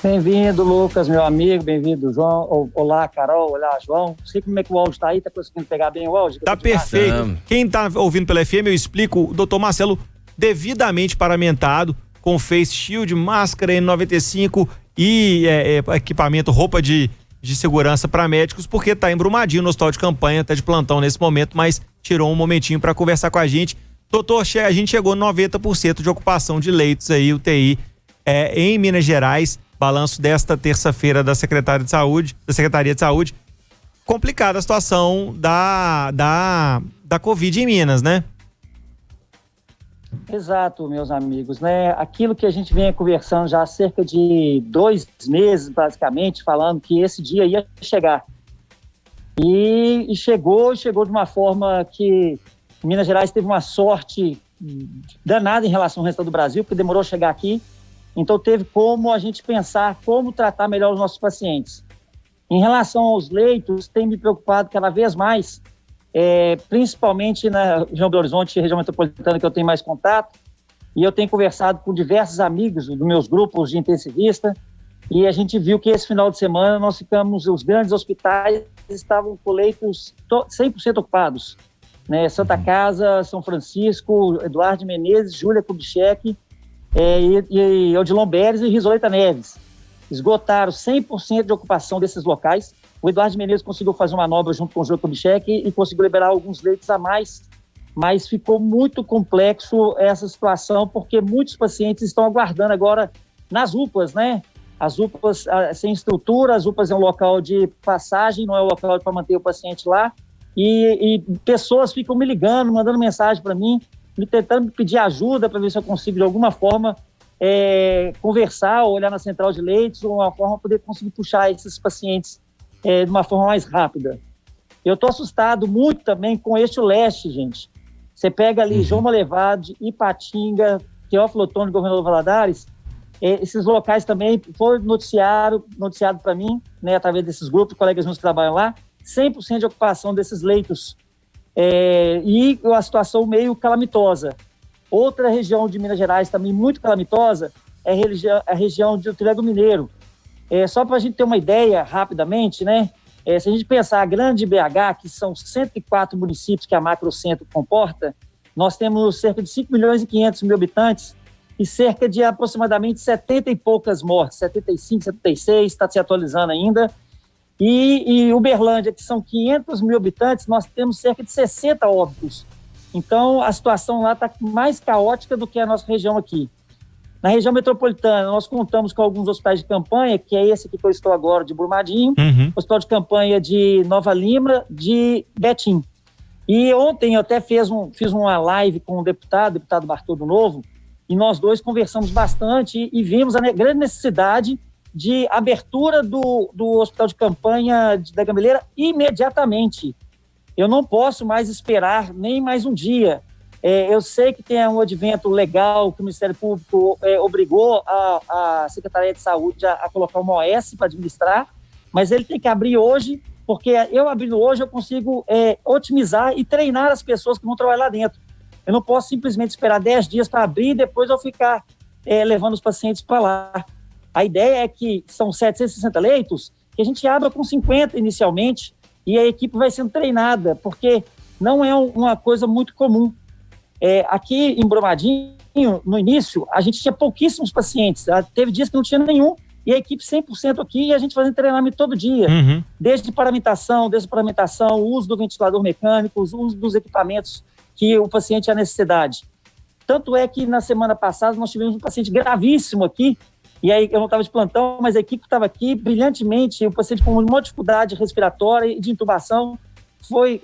Bem-vindo, Lucas, meu amigo. Bem-vindo, João. Olá, Carol. Olá, João. Não sei como é que o áudio está aí. Tá conseguindo pegar bem o áudio? Tá perfeito. Quem tá ouvindo pela FM, eu explico. O doutor Marcelo, devidamente paramentado, com face shield, máscara N95 e equipamento, roupa de segurança para médicos, porque tá em Brumadinho, no hospital de campanha, tá de plantão nesse momento, mas tirou um momentinho para conversar com a gente. Doutor, a gente chegou a 90% de ocupação de leitos aí, UTI, em Minas Gerais. Balanço desta terça-feira da Secretaria de Saúde. Complicada a situação da Covid em Minas, né? Exato, meus amigos, né? Aquilo que a gente vem conversando já há cerca de 2 meses, basicamente, falando que esse dia ia chegar. E chegou de uma forma que Minas Gerais teve uma sorte danada em relação ao resto do Brasil, porque demorou a chegar aqui. Então, teve como a gente pensar como tratar melhor os nossos pacientes. Em relação aos leitos, tem me preocupado cada vez mais, principalmente na região Belo Horizonte, região metropolitana, que eu tenho mais contato, e eu tenho conversado com diversos amigos dos meus grupos de intensivista, e a gente viu que esse final de semana os grandes hospitais estavam com leitos 100% ocupados. Né? Santa Casa, São Francisco, Eduardo Menezes, Júlia Kubitschek, e Odilon Beres e Risoleta Neves. Esgotaram 100% de ocupação desses locais. O Eduardo Menezes conseguiu fazer uma manobra junto com o Júlio Kubitschek e conseguiu liberar alguns leitos a mais, mas ficou muito complexo essa situação, porque muitos pacientes estão aguardando agora nas UPAs, né? As UPAs sem estrutura, as UPAs é um local de passagem, não é um local para manter o paciente lá, e pessoas ficam me ligando, mandando mensagem para mim, tentando pedir ajuda para ver se eu consigo, de alguma forma, conversar, olhar na central de leitos, ou uma forma poder conseguir puxar esses pacientes de uma forma mais rápida. Eu estou assustado muito também com este leste, gente. Você pega ali João Malevade, Ipatinga, Teófilo Otoni, Governador Valadares, esses locais também foi noticiado para mim, né, através desses grupos, colegas meus que trabalham lá, 100% de ocupação desses leitos. E a situação meio calamitosa. Outra região de Minas Gerais também muito calamitosa é a região do Triângulo Mineiro. Só para a gente ter uma ideia rapidamente, né? Se a gente pensar a grande BH, que são 104 municípios que a Macrocentro comporta, nós temos cerca de 5 milhões e 500 mil habitantes e cerca de aproximadamente 70 e poucas mortes, 75, 76, está se atualizando ainda. E Uberlândia, que são 500 mil habitantes, nós temos cerca de 60 óbitos. Então, a situação lá está mais caótica do que a nossa região aqui. Na região metropolitana, nós contamos com alguns hospitais de campanha, que é esse aqui que eu estou agora, de Brumadinho, hospital de campanha de Nova Lima, de Betim. E ontem eu até fiz uma live com o deputado Bartoldo Novo, e nós dois conversamos bastante e vimos a grande necessidade de abertura do hospital de campanha da Gameleira imediatamente. Eu não posso mais esperar nem mais um dia. Eu sei que tem um advento legal que o Ministério Público obrigou a Secretaria de Saúde a colocar uma OS para administrar, mas ele tem que abrir hoje, porque eu abrindo hoje eu consigo otimizar e treinar as pessoas que vão trabalhar lá dentro. Eu não posso simplesmente esperar 10 dias para abrir e depois eu ficar levando os pacientes para lá. A ideia é que são 760 leitos, que a gente abra com 50 inicialmente e a equipe vai sendo treinada, porque não é uma coisa muito comum. Aqui em Brumadinho, no início, a gente tinha pouquíssimos pacientes. Teve dias que não tinha nenhum e a equipe 100% aqui e a gente fazendo treinamento todo dia. Desde paramentação, o uso do ventilador mecânico, o uso dos equipamentos que o paciente tinha necessidade. Tanto é que na semana passada nós tivemos um paciente gravíssimo aqui. E aí eu não estava de plantão, mas a equipe estava aqui brilhantemente, o paciente com uma dificuldade respiratória e de intubação foi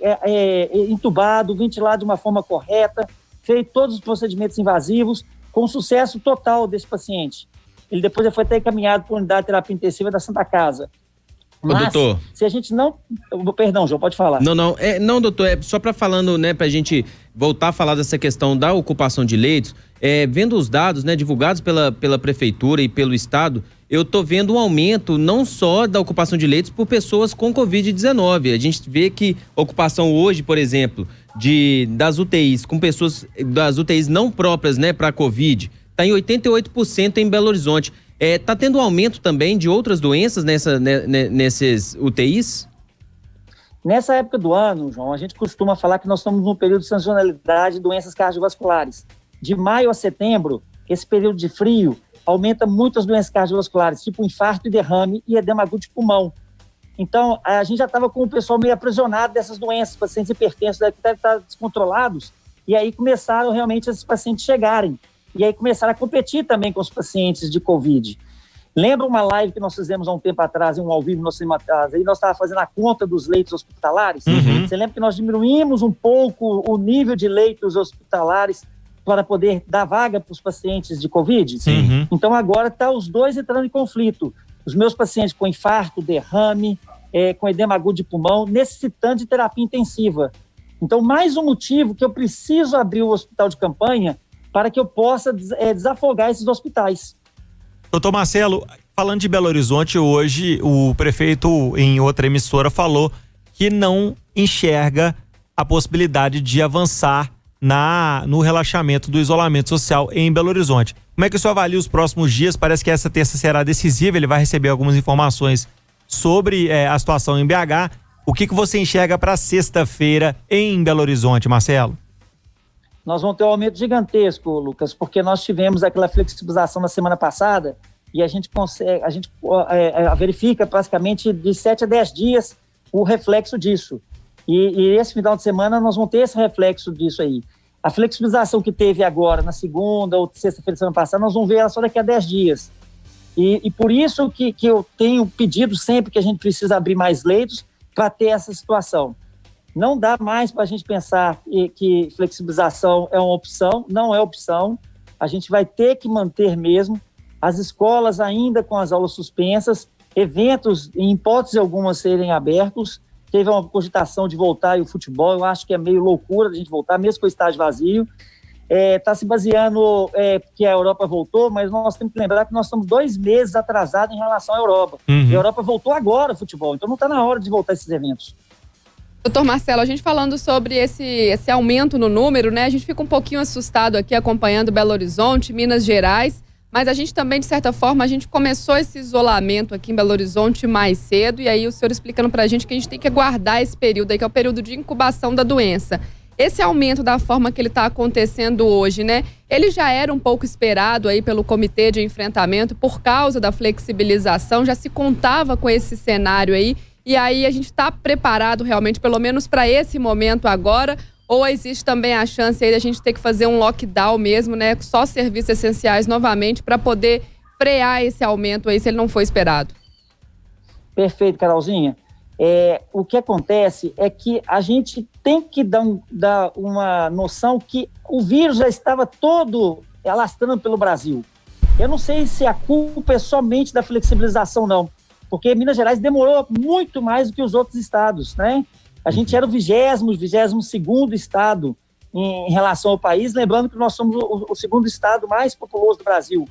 intubado, ventilado de uma forma correta, fez todos os procedimentos invasivos, com sucesso total desse paciente. Ele depois foi até encaminhado para a unidade de terapia intensiva da Santa Casa. Mas, doutor, se a gente não... Perdão, João, pode falar. Não, doutor, só para falando, né, para a gente voltar a falar dessa questão da ocupação de leitos, vendo os dados, né, divulgados pela Prefeitura e pelo Estado, eu estou vendo um aumento não só da ocupação de leitos por pessoas com Covid-19. A gente vê que a ocupação hoje, por exemplo, das UTIs, com pessoas das UTIs não próprias, né, para Covid, está em 88% em Belo Horizonte. Tá tendo um aumento também de outras doenças nesses UTIs? Nessa época do ano, João, a gente costuma falar que nós estamos num período de sazonalidade de doenças cardiovasculares. De maio a setembro, esse período de frio aumenta muito as doenças cardiovasculares, tipo infarto e derrame e edema agudo de pulmão. Então, a gente já estava com o pessoal meio aprisionado dessas doenças, pacientes hipertensos devem estar descontrolados, e aí começaram realmente esses pacientes chegarem. E aí começaram a competir também com os pacientes de Covid. Lembra uma live que nós fizemos há um tempo atrás, um ao vivo no cinema atrás, aí nós estávamos fazendo a conta dos leitos hospitalares? Uhum. Você lembra que nós diminuímos um pouco o nível de leitos hospitalares para poder dar vaga para os pacientes de Covid? Sim. Então agora está os dois entrando em conflito. Os meus pacientes com infarto, derrame, com edema agudo de pulmão, necessitando de terapia intensiva. Então mais um motivo que eu preciso abrir o hospital de campanha para que eu possa desafogar esses hospitais. Doutor Marcelo, falando de Belo Horizonte, hoje o prefeito em outra emissora falou que não enxerga a possibilidade de avançar no relaxamento do isolamento social em Belo Horizonte. Como é que o senhor avalia os próximos dias? Parece que essa terça será decisiva, ele vai receber algumas informações sobre a situação em BH. O que você enxerga para sexta-feira em Belo Horizonte, Marcelo? Nós vamos ter um aumento gigantesco, Lucas, porque nós tivemos aquela flexibilização na semana passada e a gente verifica praticamente de 7 a 10 dias o reflexo disso. E esse final de semana nós vamos ter esse reflexo disso aí. A flexibilização que teve agora na segunda ou sexta-feira da semana passada, nós vamos ver ela só daqui a 10 dias. E por isso que eu tenho pedido sempre que a gente precisa abrir mais leitos para ter essa situação. Não dá mais para a gente pensar que flexibilização é uma opção, não é opção. A gente vai ter que manter mesmo as escolas ainda com as aulas suspensas, eventos, em hipótese alguma, serem abertos. Teve uma cogitação de voltar o futebol, eu acho que é meio loucura a gente voltar, mesmo com o estádio vazio. Está se baseando que a Europa voltou, mas nós temos que lembrar que nós estamos 2 meses atrasados em relação à Europa. Uhum. A Europa voltou agora o futebol, então não está na hora de voltar esses eventos. Doutor Marcelo, a gente falando sobre esse aumento no número, né? A gente fica um pouquinho assustado aqui acompanhando Belo Horizonte, Minas Gerais, mas a gente também, de certa forma, a gente começou esse isolamento aqui em Belo Horizonte mais cedo, e aí o senhor explicando pra gente que a gente tem que aguardar esse período aí, que é o período de incubação da doença. Esse aumento da forma que ele está acontecendo hoje, né? Ele já era um pouco esperado aí pelo Comitê de Enfrentamento por causa da flexibilização, já se contava com esse cenário aí, e aí a gente está preparado realmente, pelo menos para esse momento agora, ou existe também a chance aí da gente ter que fazer um lockdown mesmo, né? Só serviços essenciais novamente para poder frear esse aumento aí, se ele não for esperado. Perfeito, Carolzinha. O que acontece é que a gente tem que dar uma noção que o vírus já estava todo alastrando pelo Brasil. Eu não sei se a culpa é somente da flexibilização, não. Porque Minas Gerais demorou muito mais do que os outros estados, né? A gente era o 22º estado em relação ao país, lembrando que nós somos o segundo estado mais populoso do Brasil.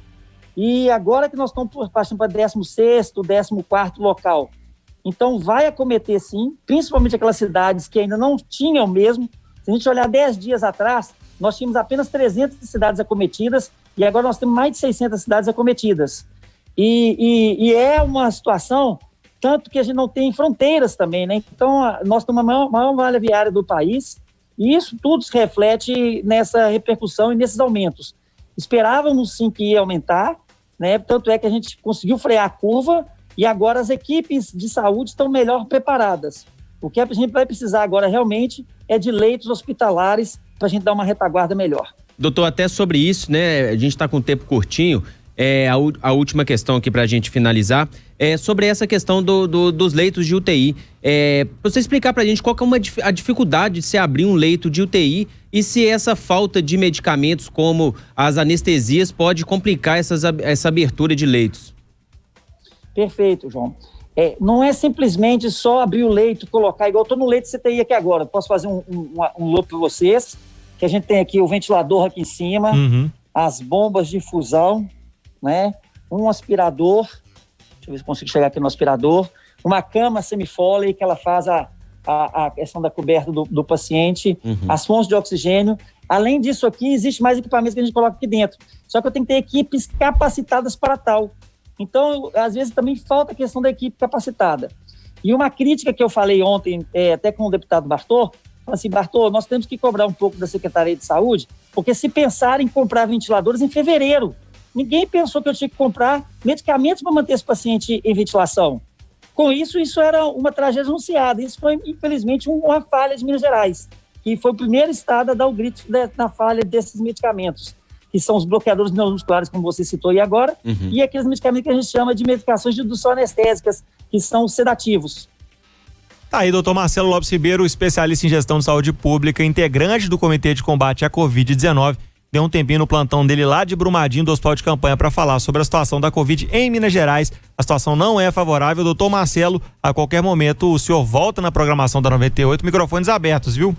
E agora que nós estamos passando para 16º, 14º local. Então vai acometer sim, principalmente aquelas cidades que ainda não tinham mesmo. Se a gente olhar 10 dias atrás, nós tínhamos apenas 300 cidades acometidas e agora nós temos mais de 600 cidades acometidas. E é uma situação, tanto que a gente não tem fronteiras também, né? Então, nós temos a maior malha viária do país e isso tudo se reflete nessa repercussão e nesses aumentos. Esperávamos, sim, que ia aumentar, né? Tanto é que a gente conseguiu frear a curva e agora as equipes de saúde estão melhor preparadas. O que a gente vai precisar agora realmente é de leitos hospitalares para a gente dar uma retaguarda melhor. Doutor, até sobre isso, né? A gente está com um tempo curtinho. A última questão aqui para a gente finalizar é sobre essa questão dos leitos de UTI. Pra você explicar para a gente qual que é a dificuldade de se abrir um leito de UTI e se essa falta de medicamentos como as anestesias pode complicar essa abertura de leitos. Perfeito, João. Não é simplesmente só abrir o leito, colocar, igual eu estou no leito de CTI aqui agora. Posso fazer um loop para vocês, que a gente tem aqui o ventilador aqui em cima, as bombas de infusão, né? Um aspirador, deixa eu ver se consigo chegar aqui no aspirador, uma cama semifóley que ela faz a questão da coberta do paciente, as fontes de oxigênio. Além disso aqui, existe mais equipamentos que a gente coloca aqui dentro. Só que eu tenho que ter equipes capacitadas para tal. Então, às vezes também falta a questão da equipe capacitada. E uma crítica que eu falei ontem, até com o deputado Bartô, assim, Bartô, nós temos que cobrar um pouco da Secretaria de Saúde, porque se pensar em comprar ventiladores em fevereiro, ninguém pensou que eu tinha que comprar medicamentos para manter esse paciente em ventilação. Com isso era uma tragédia anunciada. Isso foi, infelizmente, uma falha de Minas Gerais, que foi o primeiro estado a dar o grito na falha desses medicamentos, que são os bloqueadores neuromusculares, como você citou aí agora, e aqueles medicamentos que a gente chama de medicações de indução anestésicas, que são sedativos. Tá aí, doutor Marcelo Lopes Ribeiro, especialista em gestão de saúde pública, integrante do Comitê de Combate à Covid-19, deu um tempinho no plantão dele lá de Brumadinho, do Hospital de Campanha, para falar sobre a situação da Covid em Minas Gerais. A situação não é favorável. Doutor Marcelo, a qualquer momento o senhor volta na programação da 98, microfones abertos, viu?